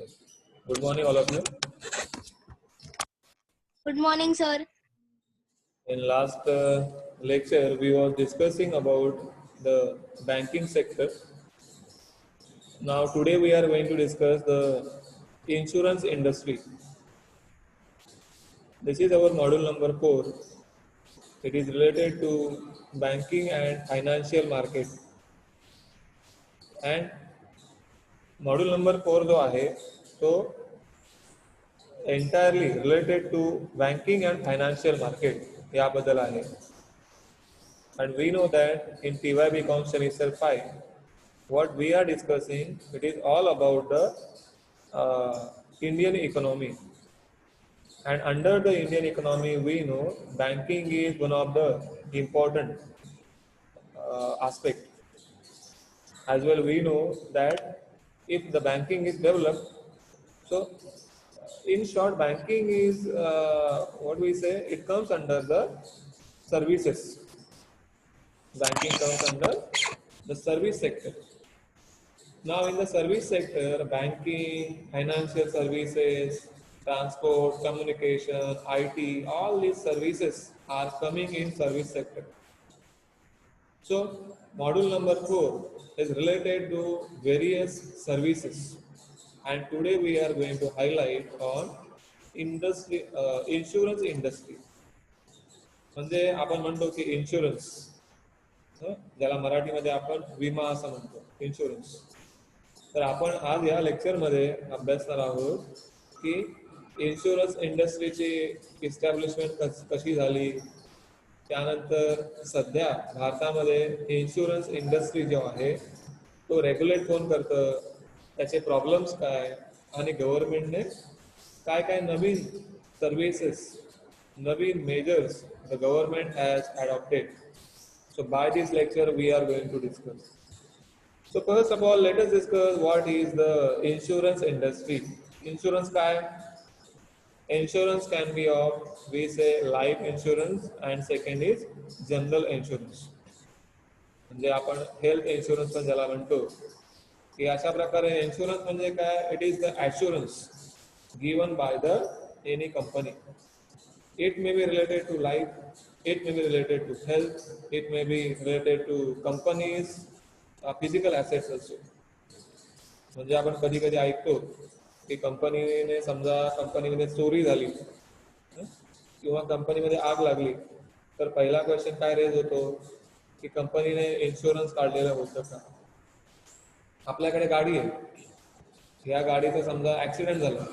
Good morning, all of you. Good morning, sir. In last lecture, we were discussing about the banking sector. Now, today we are going to discuss the insurance industry. This is our module number 4. It is related to banking and financial market. And module number 4 जो आहे तो entirely related to banking and financial market याबद्दल आहे. And we know that in TYB Com Semester 5, what we are discussing, it is all about the Indian economy. And under the Indian economy, we know banking is one of the important aspect. As well, we know that if the banking is developed, so in short, banking is what we say, it comes under the services. Banking comes under the service sector. Now, in the service sector, banking, financial services, transport, communication, IT, all these services are coming in service sector. So, module number 4 is related to various services, and today we are going to highlight on industry, insurance industry. म्हणजे आपण म्हणतो की insurance, ज्याला मराठीमध्ये आपण विमा असं म्हणतो, इन्शुरन्स. तर आपण आज या लेक्चरमध्ये अभ्यासणार आहोत की इन्शुरन्स इंडस्ट्रीची इस्टॅब्लिशमेंट कशी झाली, त्यानंतर सध्या भारतामध्ये इन्शुरन्स इंडस्ट्री जो आहे तो रेग्युलेट कोण करतं, त्याचे प्रॉब्लेम्स काय, आणि गव्हर्नमेंटने काय काय नवीन सर्व्हिसेस, नवीन measures the government has adopted. So by this lecture we are going to discuss. So first of all, let us discuss what is the insurance industry. Insurance काय? Insurance can be of, we say, life insurance, and second is general insurance. म्हणजे आपण health insurance पण ज्याला म्हणतो, की अशा प्रकारे insurance म्हणजे काय? It is the assurance given by the any company. It may be related to life, it may be related to health, it may be related to companies, physical assets also. म्हणजे आपण कधी कधी ऐकतो की कंपनीने, समजा कंपनीमध्ये चोरी झाली किंवा कंपनीमध्ये आग लागली, तर पहिला क्वेश्चन काय रेज होतो की कंपनीने इन्शुरन्स काढलेलं होतं का. आपल्याकडे गाडी आहे, या गाडीचं समजा ॲक्सिडेंट झालं,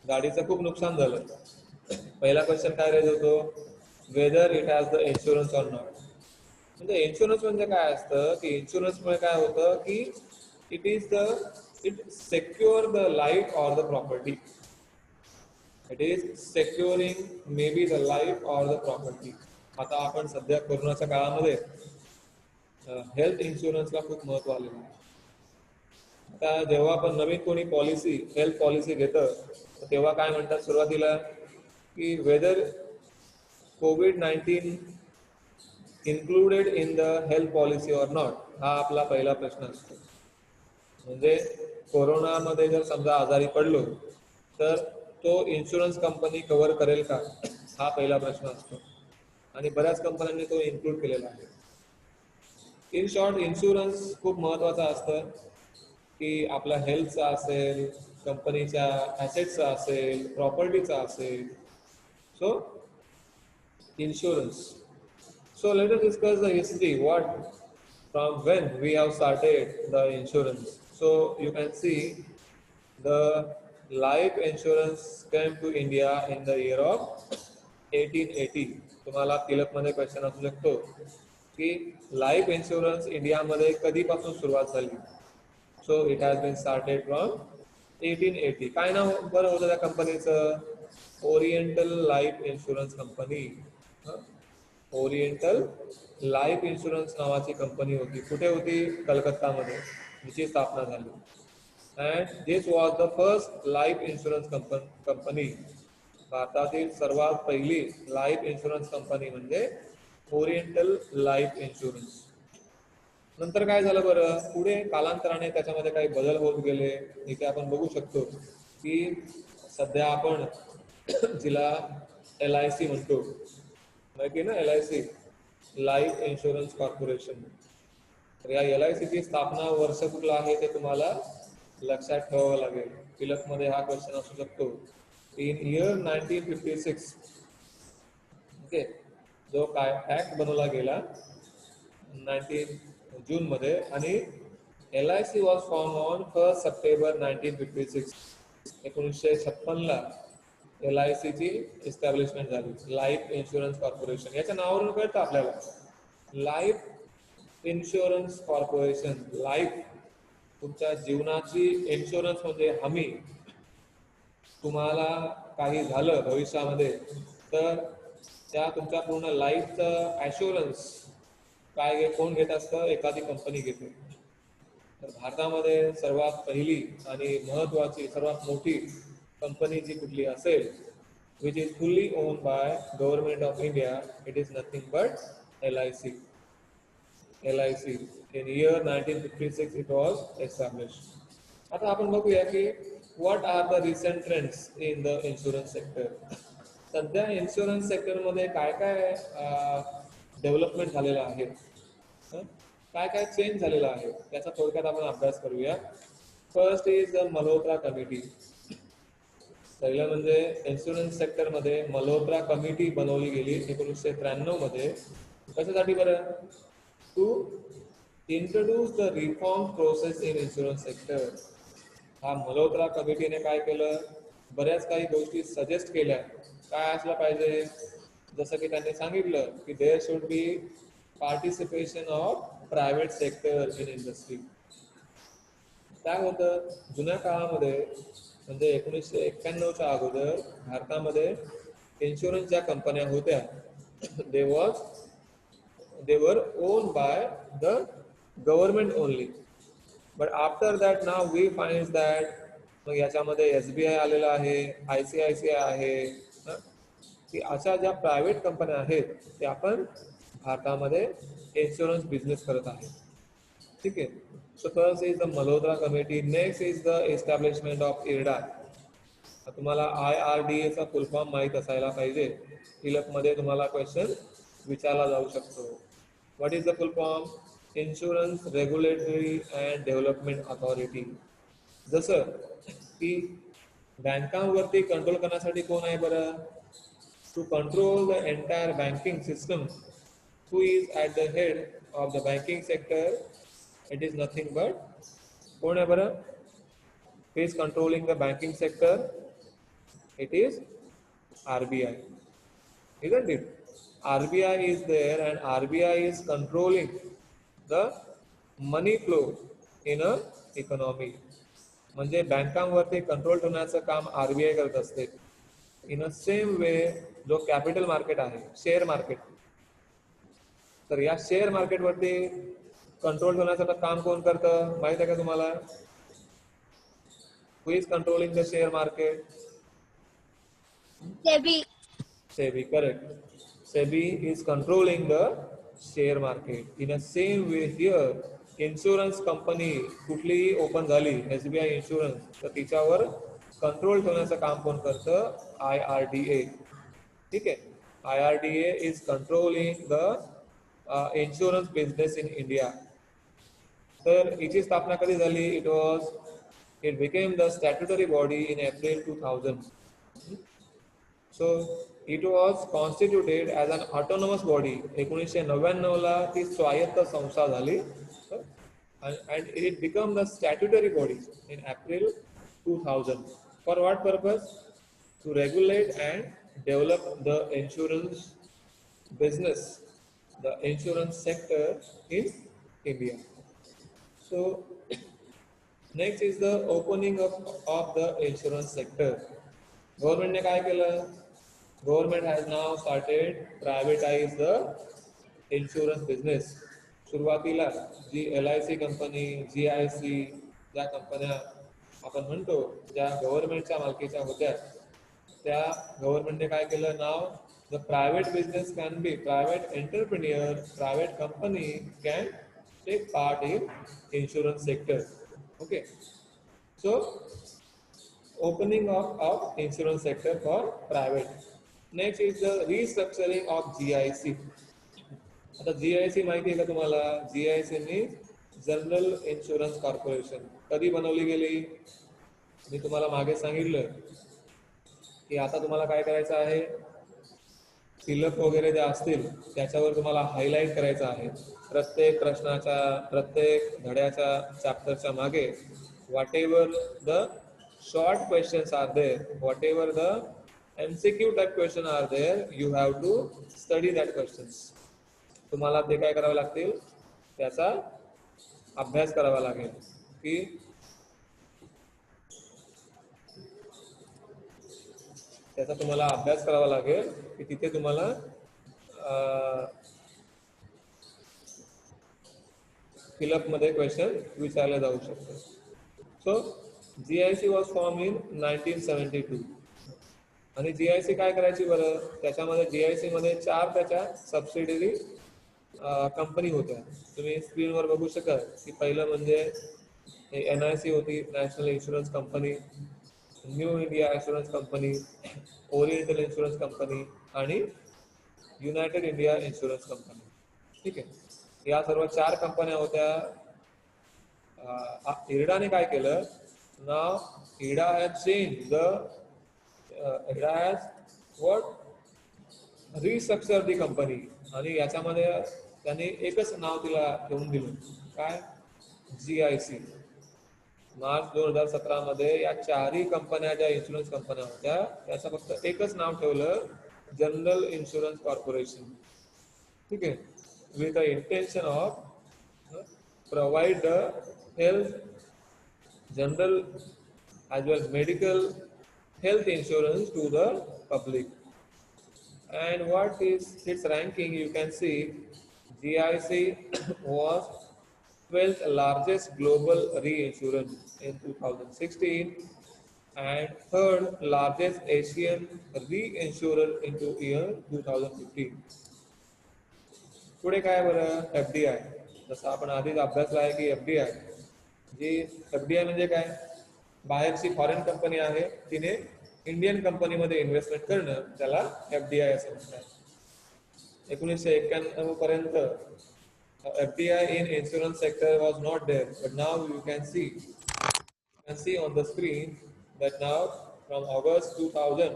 गाडीचं खूप नुकसान झालं, पहिला क्वेश्चन काय रेज होतो, whether it has the insurance or not. म्हणजे इन्शुरन्स म्हणजे काय असतं की इन्शुरन्समुळे काय होतं की it secure the life or the property. It is securing may be the life or the property. आता आपण सध्या कोरोनाच्या काळामध्ये हेल्थ इन्शुरन्सला खूप महत्व आलेलं आहे. आता जेव्हा आपण नवीन कोणी पॉलिसी, हेल्थ पॉलिसी घेतं, तेव्हा काय म्हणतात सुरुवातीला की whether COVID-19 included in the health policy or not, हा आपला पहिला प्रश्न असतो. म्हणजे कोरोनामध्ये जर समजा आजारी पडलो तर तो इन्शुरन्स कंपनी कव्हर करेल का, हा पहिला प्रश्न असतो, आणि बऱ्याच कंपन्यांनी तो इन्क्लूड केलेला आहे. इन शॉर्ट, इन्शुरन्स खूप महत्त्वाचा असतं, की आपला हेल्थचा असेल, कंपनीच्या ॲसेटचा असेल, प्रॉपर्टीचा असेल. So, insurance. So let us discuss the history, what, from when we have started the insurance. So you can see the life insurance came to India in the year of 1880. तुम्हाला तिलकमध्ये क्वेश्चन असू शकतो की life insurance इंडियामध्ये कधीपासून सुरुवात झाली. So it has been started from 1880. काय नाव बरं होतं त्या कंपनीचं? Oriental Life insurance Company. Oriental Life Insurance नावाची कंपनी होती. कुठे होती? कलकत्तामध्ये, जिची स्थापना झाली. And this was the first life insurance company. भारतातील सर्वात पहिली लाईफ इन्शुरन्स कंपनी म्हणजे ओरिएंटल लाईफ इन्शुरन्स. नंतर काय झालं बरं, पुढे कालांतराने त्याच्यामध्ये काही बदल होत गेले. इथे आपण बघू शकतो की सध्या आपण जिला LIC म्हणतो, माहिती ना LIC, लाईफ इन्शुरन्स कॉर्पोरेशन. तर या LIC ची स्थापना वर्ष कुठलं आहे ते तुम्हाला लक्षात ठेवावं लागेल. फिलअप मध्ये हा क्वेश्चन असू शकतो. इन इयर 1956 ओके, जो काय ऍक्ट बनवला गेला 19 जून मध्ये, आणि LIC was form on 1 September 1956. 1956 ला LIC ची एस्टॅब्लिशमेंट झाली, लाईफ इन्शुरन्स कॉर्पोरेशन. याच्या नावावरून कळतं आपल्याला, लाईफ इन्शुरन्स कॉर्पोरेशन. लाईफ, तुमच्या जीवनाची, इन्शुरन्स म्हणजे हमी. तुम्हाला काही झालं भविष्यामध्ये तर त्या तुमच्या पूर्ण लाईफचं ॲश्युरन्स काय कोण घेत असतं, एखादी कंपनी घेते. तर भारतामध्ये सर्वात पहिली आणि महत्त्वाची सर्वात मोठी कंपनी जी कुठली असेल, which is fully owned by government of India, it is nothing but LIC. LIC in year 1956 it was established. आता आपण बघूया की what are the recent trends in the insurance sector. सध्या इन्शुरन्स सेक्टरमध्ये काय काय डेव्हलपमेंट झालेलं आहे, काय काय चेंज झालेलं आहे, त्याचा थोडक्यात आपण अभ्यास करूया. First is the Malhotra committee. पहिलं म्हणजे इन्शुरन्स सेक्टरमध्ये मल्होत्रा कमिटी बनवली गेली 1993 मध्ये. कशासाठी बरं? To introduce the reform process in insurance sector. हा मल्होत्रा कमिटीने काय केलं, बऱ्याच काही गोष्टी सजेस्ट केल्या. काय असलं पाहिजे, जसं की त्यांनी सांगितलं की there should be participation of private sector in industry. काय होतं, जुन्या काळामध्ये म्हणजे 1991च्या अगोदर भारतामध्ये इन्शुरन्स ज्या कंपन्या होत्या, they were owned by the government only. But after that now we find that मग याच्यामध्ये SBI आलेलं आहे, ICICI आहे, की अशा ज्या प्रायव्हेट कंपन्या आहेत त्या आपण भारतामध्ये इन्शुरन्स बिझनेस करत आहे. ठीक आहे. So first is the Malhotra committee. Next is the establishment of IRDA. तुम्हाला IRDA चा फुल फॉर्म माहीत असायला पाहिजे. फिलअप मध्ये तुम्हाला क्वेश्चन विचारला जाऊ शकतो. What is the full form? Insurance Regulatory and Development Authority. जसं की बँकांवरती कंट्रोल करण्यासाठी कोण आहे बरं? To control the entire banking system, who is at the head of the banking sector, it is nothing but कोण आहे बरं? Who is controlling the banking sector? It is RBI, isn't it? RBI is there and RBI is controlling the money flow in a economy. म्हणजे बँकांवरती control ठेवण्याचं काम RBI करत असते. In a same way जो capital market आहे, share market, तर या share मार्केटवरती control ठेवण्याचं काम कोण करतं माहित आहे का तुम्हाला? Who is controlling the share market? SEBI. SEBI, correct. SEBI is controlling the share market. In a same way here, insurance company कुठलीही ओपन झाली, SBI इन्शुरन्स, तर तिच्यावर कंट्रोल ठेवण्याचं काम कोण करतं? IRDA. ठीक आहे. IRDA is controlling the insurance business in India. तर हिची स्थापना कधी झाली? It became the statutory body in April 2000. So it was constituted as an autonomous body. 1999 ला ती स्वायत्त संस्था झाली, and it became the statutory body in April 2000. For what purpose? To regulate and develop the insurance business, the insurance sector in India. So next is the opening of the insurance sector. Government ने काय केलं? Government has now started privatize the insurance business. सुरुवातीला जी LIC company, GIC, ज्या कंपन्या आपण म्हणतो ज्या गव्हर्नमेंटच्या मालकीच्या होत्या, त्या गव्हर्नमेंटने काय केलं? नाव the private business can be, private entrepreneur, private company can take part in insurance sector. Okay, so opening of insurance sector for private. Next is the restructuring of GIC. आता GIC माहिती आहे का तुम्हाला? GIC means general insurance corporation. कधी बनवली गेली? मी तुम्हाला मागे सांगितलं की आता तुम्हाला काय करायचं आहे, फिलअप वगैरे जे असतील त्याच्यावर तुम्हाला हायलाईट करायचं आहे. प्रत्येक प्रश्नाच्या, प्रत्येक धड्याच्या, चॅप्टरच्या मागे whatever the short questions are there, whatever the MCQ type question are there, you have to study that questions. तुम्हाला ते काय करावे लागतील, त्याचा अभ्यास करावा लागेल. की त्याचा तुम्हाला अभ्यास करावा लागेल की तिथे तुम्हाला फिलअप मध्ये क्वेश्चन विचारले जाऊ शकते. So GIC was form in 1972. आणि GIC काय करायची बरं, त्याच्यामध्ये GIC मध्ये 4 त्याच्या सबसिडियरी कंपनी होत्या. तुम्ही स्क्रीनवर बघू शकाल की पहिलं म्हणजे NIC होती, national insurance company, new India insurance Company, oriental insurance company आणि युनायटेड इंडिया इन्शुरन्स कंपनी. ठीक आहे, या सर्व 4 कंपन्या होत्या. इरडाने काय केलं, नाव इडा हॅज चेंज द इडा has what restructure the company. आणि याच्यामध्ये त्यांनी एकच नाव तिला ठेवून दिलं, काय, GIC. मार्च 2017 मध्ये या 4ही कंपन्या ज्या इन्शुरन्स कंपन्या होत्या त्याचं फक्त एकच नाव ठेवलं, जनरल इन्शुरन्स कॉर्पोरेशन. ठीक आहे, with the intention of provide the health, general as well medical health insurance to the public. And what is its ranking? You can see GIC was 12th largest global reinsurance in 2016 and 3rd largest Asian reinsurer into year 2015. पुढे काय बरं, FDI. जसं आपण आधीच अभ्यासला आहे की FDI जी FDI म्हणजे काय, बाहेरची फॉरेन कंपनी आहे, तिने इंडियन कंपनीमध्ये इन्व्हेस्टमेंट करणं, त्याला FDI असं म्हणतात. 1991 पर्यंत FDI in insurance sector was not there, but now you can see on the screen that now from August 2000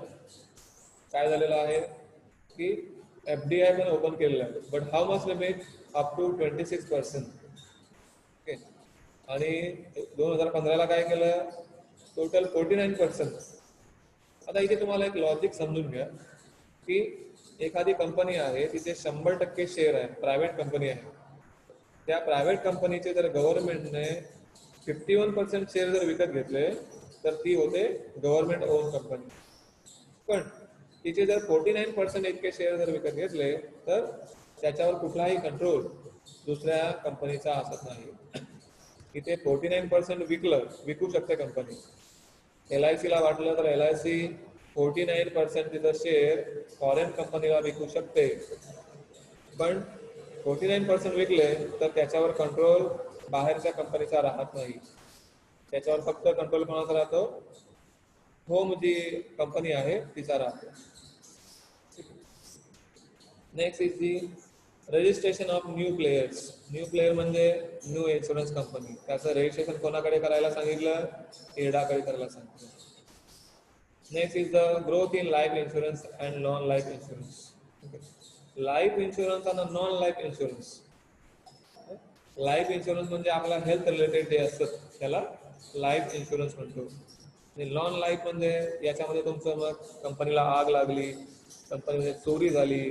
काय झालेलं आहे की FDI पण ओपन केलेलं आहे, but how much limit, up to 26%. Okay, आणि 2015 ला काय केलं, टोटल 49%. आता इथे तुम्हाला एक लॉजिक समजून घ्या की एखादी कंपनी आहे, तिथे 100% शेअर आहे, प्रायव्हेट कंपनी आहे. त्या प्रायव्हेट कंपनीचे जर गव्हर्नमेंटने 51% शेअर जर विकत घेतले तर ती होते गव्हर्नमेंट ओन कंपनी. पण तिचे जर 49% इतके शेअर जर विकत घेतले तर त्याच्यावर कुठलाही कंट्रोल दुसऱ्या कंपनीचा असत नाही. इथे 49% विकू शकते कंपनी. LIC ला वाटलं तर LIC 49% तिचं शेअर फॉरेन कंपनीला विकू शकते, पण 49% विकले तर त्याच्यावर कंट्रोल बाहेरच्या कंपनीचा राहत नाही. त्याच्यावर फक्त कंट्रोल कोणाचा राहतो, होम जी कंपनी आहे तिचा राहतो. Next is the registration of new players. New player म्हणजे न्यू इन्शुरन्स कंपनी. त्याचं रजिस्ट्रेशन कोणाकडे करायला सांगितलं, इरडाकडे करायला सांगितलं. Next is the growth in life insurance and non life insurance. Life insurance आणि non life insurance. Life insurance म्हणजे आपला हेल्थ रिलेटेड जे असतं त्याला लाईफ इन्शुरन्स म्हणतो. आणि नॉन लाईफ म्हणजे याच्यामध्ये तुमचं मग कंपनीला आग लागली, कंपनीमध्ये चोरी झाली,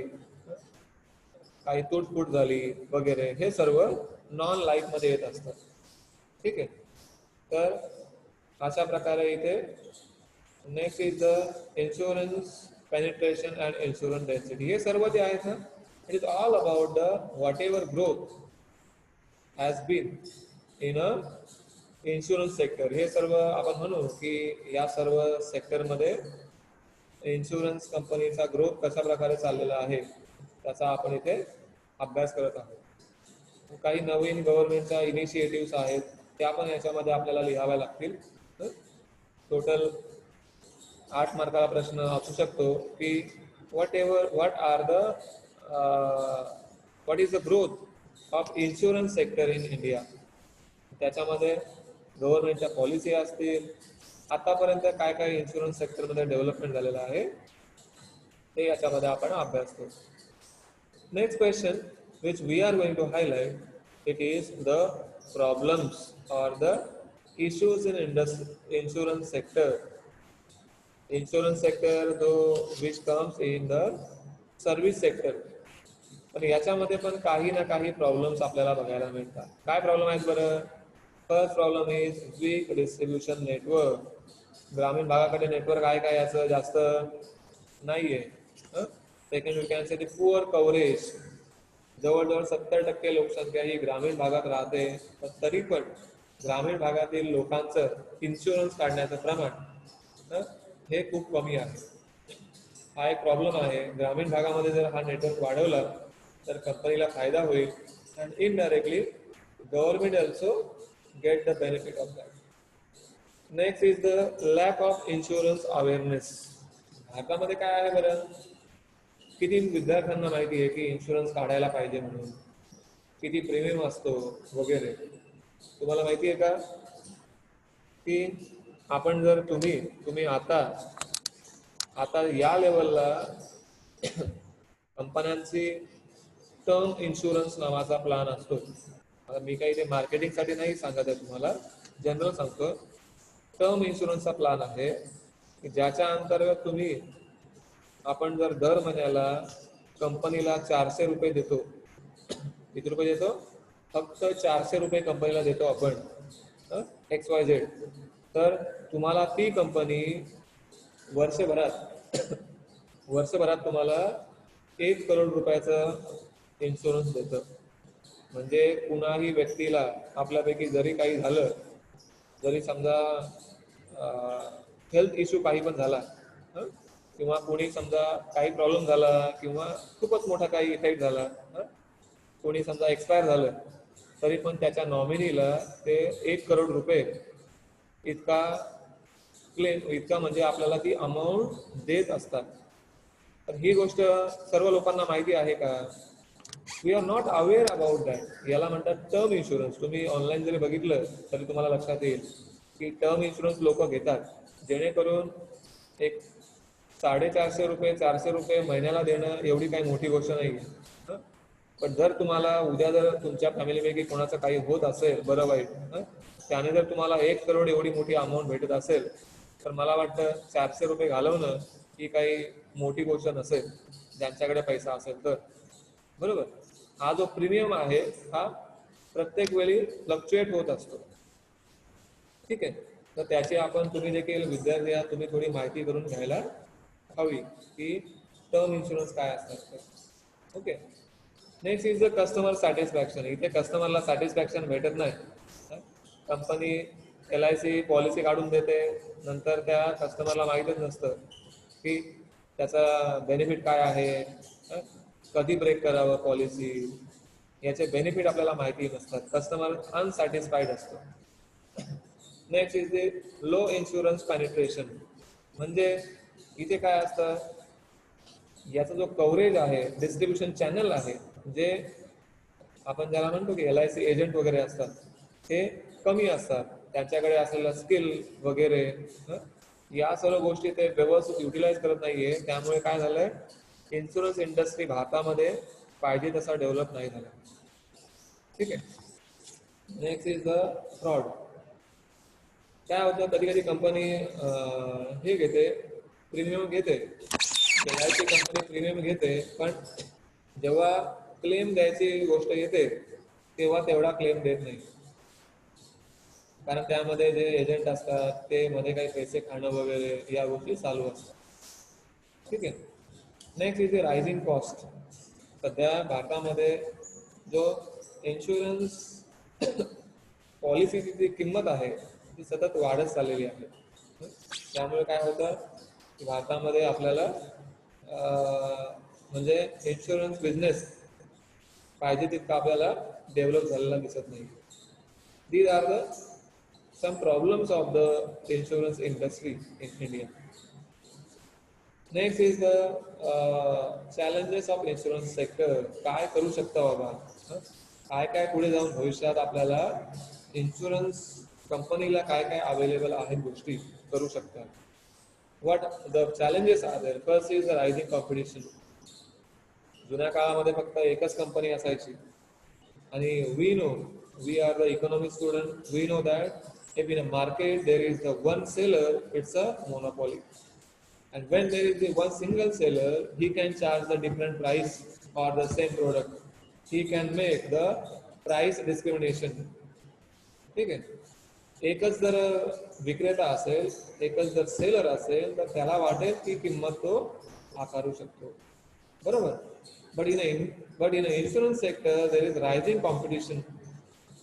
काही तुटफूट झाली वगैरे, हे सर्व नॉन लाईफ मध्ये येत असतात. ठीक आहे, तर अशा प्रकारे इथे next is the insurance penetration and insurance density. हे सर्व जे आहेत ना, it is all about the what ever growth has been in a insurance sector. हे सर्व आपण म्हणू की या सर्व सेक्टरमध्ये इन्शुरन्स कंपनीचा ग्रोथ कशा प्रकारे चाललेला आहे त्याचा आपण इथे अभ्यास करत आहोत. काही नवीन गव्हर्नमेंटच्या इनिशिएटिव्ह आहेत त्या पण याच्यामध्ये आपल्याला लिहाव्या लागतील. टोटल 8 मार्काला प्रश्न असू शकतो की what is the growth of insurance sector in India. त्याच्यामध्ये गव्हर्नमेंटच्या पॉलिसी असतील, आतापर्यंत काय काय इन्शुरन्स सेक्टरमध्ये डेव्हलपमेंट झालेलं आहे ते याच्यामध्ये आपण अभ्यास करू. Next question which we are going to highlight, it is the problems or the issues in insurance sector. Insurance sector though which comes in the service sector. पण याच्यामध्ये पण काही ना काही प्रॉब्लेम्स आपल्याला बघायला मिळतात. काय प्रॉब्लेम आहेत बरं? First problem is weak distribution network. ग्रामीण भागाकडे नेटवर्क आहे काय याचं जास्त नाहीये. Second you can say the poor coverage. जवळजवळ 70% लोकसंख्या ही ग्रामीण भागात राहते, पण तरी पण ग्रामीण भागातील लोकांचं इन्शुरन्स काढण्याचं प्रमाण हे खूप कमी आहे. हा एक प्रॉब्लेम आहे. ग्रामीण भागामध्ये जर हा नेटवर्क वाढवला तर कंपनीला फायदा होईल and indirectly government also get the benefit of that. Next is the lack of insurance awareness. भारतामध्ये काय आहे बरं? किती विद्यार्थ्यांना माहिती आहे की इन्शुरन्स काढायला पाहिजे म्हणून, किती प्रीमियम असतो वगैरे. तुम्हाला माहिती आहे का की आपण जर तुम्ही आता या लेवलला कंपन्यांची टर्म इन्शुरन्स नावाचा प्लॅन असतो. आता मी काही ते मार्केटिंगसाठी नाही सांगत आहे, तुम्हाला जनरल सांगतो. टर्म इन्शुरन्सचा प्लॅन आहे की ज्याच्या अंतर्गत आपण जर दर महिन्याला कंपनीला 400 रुपये देतो. किती रुपये देतो? फक्त 400 रुपये कंपनीला देतो आपण, XYZ. तर तुम्हाला ती कंपनी वर्षभरात तुम्हाला 1 करोड रुपयाचं इन्शुरन्स देतं. म्हणजे कुणाही व्यक्तीला आपल्यापैकी जरी काही झालं, जरी समजा हेल्थ इश्यू काही पण झाला, किंवा कोणी समजा काही प्रॉब्लेम झाला किंवा खूपच मोठा काही इफेक्ट झाला, कोणी समजा एक्सपायर झालं, तरी पण त्याच्या नॉमिनीला ते 1 करोड रुपये इतका म्हणजे आपल्याला ती अमाऊंट देत असतात. तर ही गोष्ट सर्व लोकांना माहिती आहे का? We are not aware about that. याला म्हणतात टर्म इन्शुरन्स. तुम्ही ऑनलाईन जरी बघितलं तरी तुम्हाला लक्षात येईल की टर्म इन्शुरन्स लोक घेतात, जेणेकरून एक 450 रुपये 400 रुपये महिन्याला देणं एवढी काही मोठी गोष्ट नाही. पण जर तुम्हाला उद्या जर तुमच्या फॅमिलीपैकी कोणाचं काही होत असेल बरं वाईट, त्याने जर तुम्हाला 1 करोड एवढी मोठी अमाऊंट भेटत असेल, तर मला वाटतं 400 रुपये घालवणं ही काही मोठी गोष्ट नसेल ज्यांच्याकडे पैसा असेल तर. बरोबर. हा जो प्रीमियम आहे हा प्रत्येक वेळी फ्लक्च्युएट होत असतो. ठीक आहे. तर त्याची तुम्ही देखील विद्यार्थी आहात, तुम्ही थोडी माहिती करून घ्यायला हवी की टर्म इन्शुरन्स काय असतात. Okay. Next is the customer satisfaction. इथे कस्टमरला सॅटिस्फॅक्शन भेटत नाही. कंपनी LIC पॉलिसी काढून देते, नंतर त्या कस्टमरला माहीतच नसतं की त्याचा बेनिफिट काय आहे, कधी ब्रेक करावं पॉलिसी, याचे बेनिफिट आपल्याला माहिती नसतात. कस्टमर अनसॅटिस्फाईड असतो. Next is the low insurance penetration. म्हणजे इथे काय असतं, याचा जो कव्हरेज आहे, डिस्ट्रीब्युशन चॅनल आहे, जे आपण ज्याला म्हणतो की LIC एजंट वगैरे असतात, ते कमी असतात. त्यांच्याकडे असलेलं स्किल वगैरे, या सर्व गोष्टी ते व्यवस्थित युटिलाइज करत नाहीये. त्यामुळे काय झालंय, इन्शुरन्स इंडस्ट्री भारतामध्ये पाहिजे तसा डेव्हलप नाही झाला. ठीक आहे. Next is the fraud. काय होतं, कधी कधी कंपनी हे घेते, प्रीमियम घेते, LIC कंपनी प्रीमियम घेते, पण जेव्हा क्लेम द्यायची गोष्ट येते तेव्हा तेवढा क्लेम देत नाही. कारण त्यामध्ये जे एजंट असतात ते मध्ये काही पैसे खाणं वगैरे या गोष्टी चालू असतात. ठीक आहे. Next is the rising cost. सध्या भारतामध्ये जो इन्शुरन्स पॉलिसीची जी किंमत आहे ती सतत वाढत चाललेली आहे. त्यामुळे काय होतं की भारतामध्ये आपल्याला म्हणजे इन्शुरन्स बिझनेस पाहिजे तितका आपल्याला डेव्हलप झालेला दिसत नाही. These are the some problems of the insurance industry in India. Next is the challenges of insurance sector. काय करू शकता बाबा, काय काय पुढे जाऊन भविष्यात आपल्याला इन्शुरन्स कंपनीला काय काय अवेलेबल आहेत गोष्टी करू शकतात. What the challenges are there? First is the rising competition. जुन्या काळामध्ये फक्त एकच कंपनी असायची आणि we are the economic student, we know that if in a market there is the one seller, it's a monopoly. And when there is the one single seller, he can charge the different price for the same product. He can make the price discrimination. ठीक आहे. एकच जर विक्रेता असेल, एकच जर seller असेल तर त्याला वाटेल की किंमत तो आकारू शकतो, बरोबर. But in the insurance sector there is rising competition.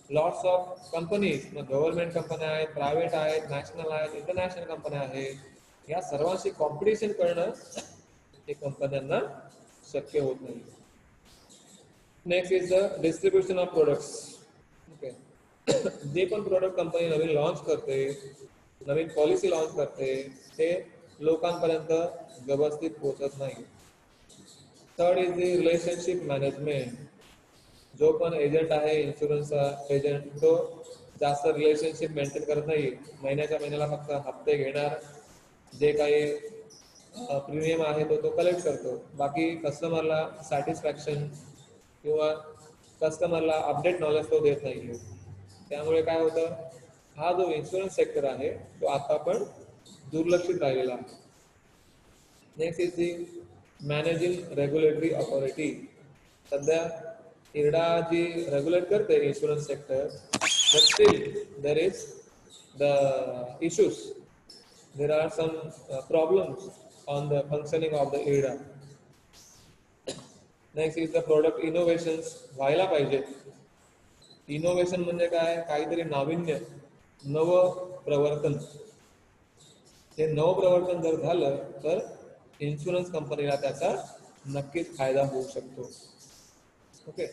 Lots of companies, government कंपन्या आहेत, प्रायव्हेट आहेत, नॅशनल आहेत, इंटरनॅशनल कंपन्या आहेत. या सर्वांशी कॉम्पिटिशन करणं हे कंपन्यांना शक्य होत नाही. Next is the distribution of products. Okay, जे पण प्रोडक्ट कंपनी नवीन लॉन्च करते, नवीन पॉलिसी लॉन्च करते, ते लोकांपर्यंत व्यवस्थित पोहोचत नाही. Third is the relationship management. जो पण एजंट आहे, इन्शुरन्सचा एजंट, तो जास्त रिलेशनशिप मेंटेन करत नाही. महिन्याच्या महिन्याला फक्त हप्ते घेणार, जे काही प्रीमियम आहे तो कलेक्ट करतो. बाकी कस्टमरला सॅटिस्फॅक्शन किंवा कस्टमरला अपडेट नॉलेज तो देत नाही. त्यामुळे काय होतं, हा जो इन्शुरन्स सेक्टर आहे तो आता पण दुर्लक्षित राहिलेला आहे. Next is the managing regulatory authority. सध्या इरडा जी रेग्युलेट करते insurance sector, but still there is the issues. There are some problems on the functioning of the IRDA. Next is the product innovations. व्हायला पाहिजे. Innovation म्हणजे काय, काहीतरी नाविन्य, नव प्रवर्तन. हे नवप्रवर्तन जर झालं तर इन्शुरन्स कंपनीला त्याचा नक्कीच फायदा होऊ शकतो. Okay.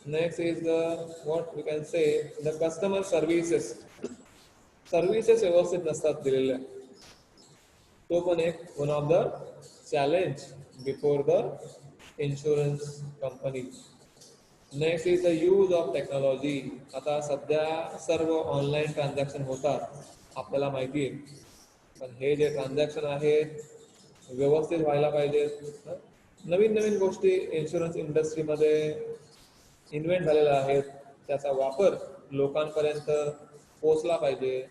Next is the what we can say the customer services. Services व्यवस्थित नसतात दिलेल्या, तो पण एक one of the challenge before the insurance company. Next is the use of technology. आता सध्या सर्व ऑनलाईन ट्रान्झॅक्शन होतात, आपल्याला माहिती आहे. पण हे जे ट्रान्झॅक्शन आहेत व्यवस्थित व्हायला पाहिजेत. नवीन नवीन गोष्टी इन्शुरन्स इंडस्ट्रीमध्ये इन्व्हेंट झालेल्या आहेत, त्याचा वापर लोकांपर्यंत पोचला पाहिजे.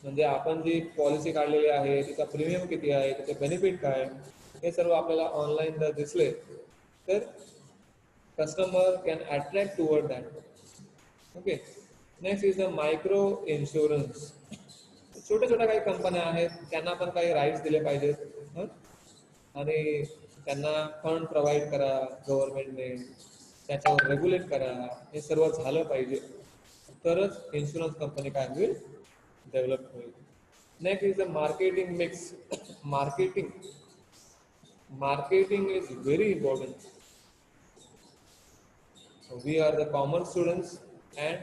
म्हणजे आपण जी पॉलिसी काढलेली आहे तिचा प्रीमियम किती आहे, त्याचे बेनिफिट काय, हे सर्व आपल्याला ऑनलाईन जर दिसले तर customer can attract toward that. Okay. Next is the micro insurance. छोट्या छोट्या काही कंपन्या आहेत, त्यांना पण काही राईट्स दिले पाहिजेत आणि त्यांना फंड प्रोव्हाइड करा गव्हर्नमेंटने, त्याच्यावर रेग्युलेट करा. हे सर्व झालं पाहिजे, तरच इन्शुरन्स कंपनी काय होईल, डेव्हलप होईल. Next is the marketing mix. Marketing is very important. We are the commerce students, and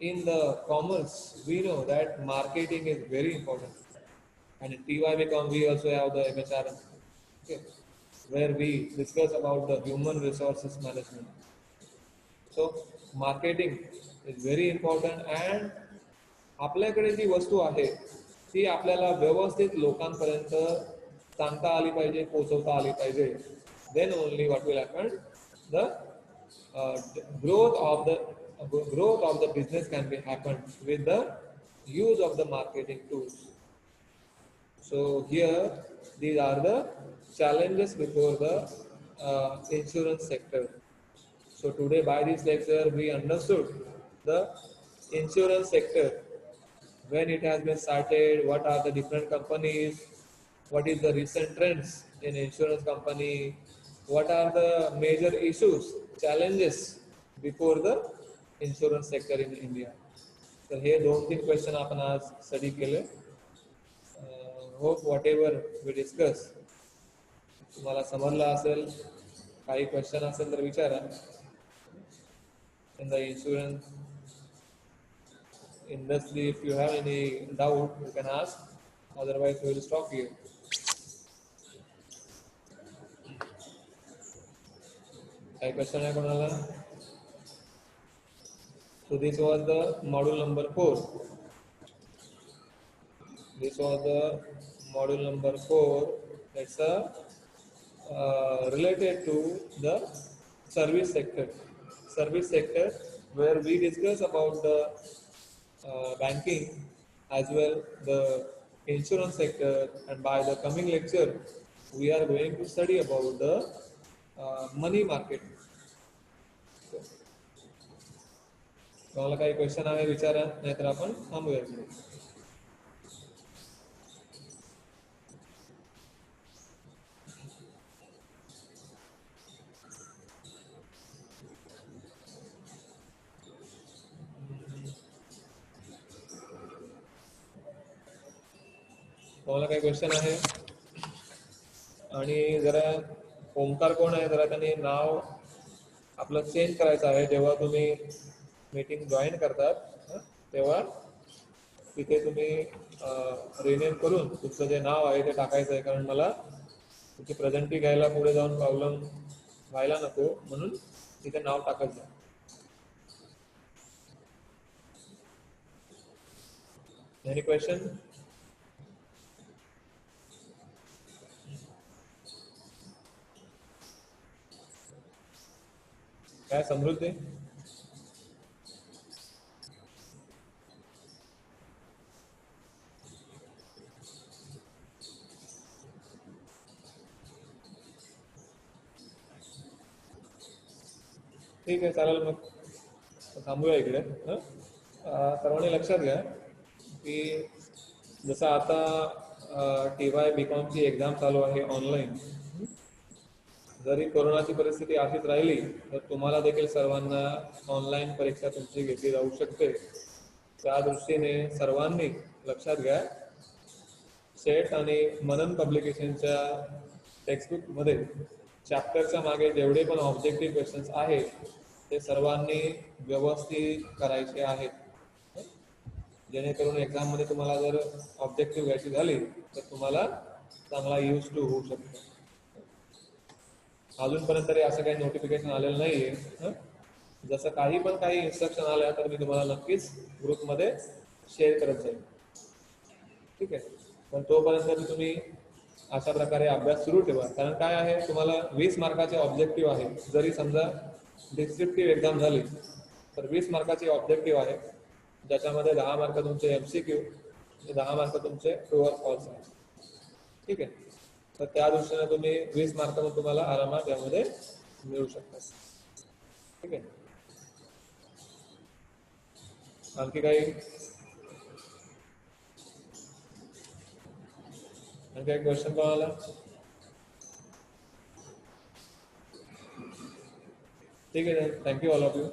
in the commerce we know that marketing is very important. And in TYBCom we also have the MHRM, okay, where we discuss about the human resources management. So marketing is very important, and आपल्याकडे जी वस्तू आहे ती आपल्याला व्यवस्थित लोकांपर्यंत सांगता आली पाहिजे, पोहोचवता आली पाहिजे. Then only what will happen, the growth of the business can be happened with the use of the marketing tools. So here these are the challenges before the insurance sector. So today by this lecture we understood the insurance sector, when it has been started, what are the different companies, what is the recent trends in insurance company, what are the major issues, challenges before the insurance sector in India. तर हे 2-3 question आपण आज study केले. Hope whatever we discuss तुम्हाला समजला असेल. काही question असेल तर विचारा. in the insurance industry. If you have any doubt, you can ask. Otherwise, we will stop here. Any question है कोणाला? So this was the module number 4. This was the module number 4. It's related to the service sector. Service sector, where we discuss about the banking as well the insurance sector, and by the coming lecture we are going to study about the money market. तुम्हाला काही question आहे विचारा, नाहीतर आपण थांबूया पुढे. तुम्हाला काही क्वेश्चन आहे? आणि जरा ओमकार कोण आहे, जरा त्यांनी नाव आपलं चेंज करायचं आहे. जेव्हा तुम्ही मीटिंग जॉईन करतात तेव्हा तिथे तुम्ही रिनेम करून तुमचं जे नाव आहे ते टाकायचं आहे, कारण मला तुमची प्रेझेंटी घ्यायला पुढे जाऊन प्रॉब्लेम व्हायला नको, म्हणून तिथे नाव टाकायचं. Any question? काय समृद्धी? ठीक आहे, चालेल. मग थांबूया इकडे. सर्वांनी लक्षात घ्या की जसं आता TY BComची एक्झाम चालू आहे ऑनलाईन, जरी कोरोनाची परिस्थिती अशीच राहिली तर तुम्हाला देखील सर्वांना ऑनलाईन परीक्षा तुमची घेतली जाऊ शकते. त्या दृष्टीने सर्वांनी लक्षात घ्या, सेट आणि मनन पब्लिकेशनच्या टेक्स्टबुकमध्ये चॅप्टरच्या मागे जेवढे पण ऑब्जेक्टिव्ह क्वेश्चन्स आहेत ते सर्वांनी व्यवस्थित करायचे आहेत, जेणेकरून एक्झाममध्ये तुम्हाला जर ऑब्जेक्टिव्ह घ्यायची झाली तर तुम्हाला चांगला यूज टू होऊ शकतो. अजूनपर्यंत तरी असं काही नोटिफिकेशन आलेलं नाही आहे. जसं काही इन्स्ट्रक्शन आल्या तर मी तुम्हाला नक्कीच ग्रुपमध्ये शेअर करत जाईल. ठीक आहे, पण तोपर्यंत तुम्ही अशा प्रकारे अभ्यास सुरू ठेवा. कारण काय आहे, तुम्हाला 20 मार्काचे ऑब्जेक्टिव्ह आहे. जरी समजा डिस्क्रिप्टिव्ह एक्झाम झाली तर 20 मार्काची ऑब्जेक्टिव्ह आहे, ज्याच्यामध्ये 10 मार्क तुमचे MCQ, 10 मार्क तुमचे ट्रू ऑर फॉल्स आहे. ठीक आहे, तर त्या दृष्टीने तुम्ही 20 मार्क तुम्हाला आरामात यामध्ये मिळू शकतात. ठीक आहे, आणखी काही क्वेश्चन कोणाला? ठीक आहे, थँक्यू ऑल ऑफ यू.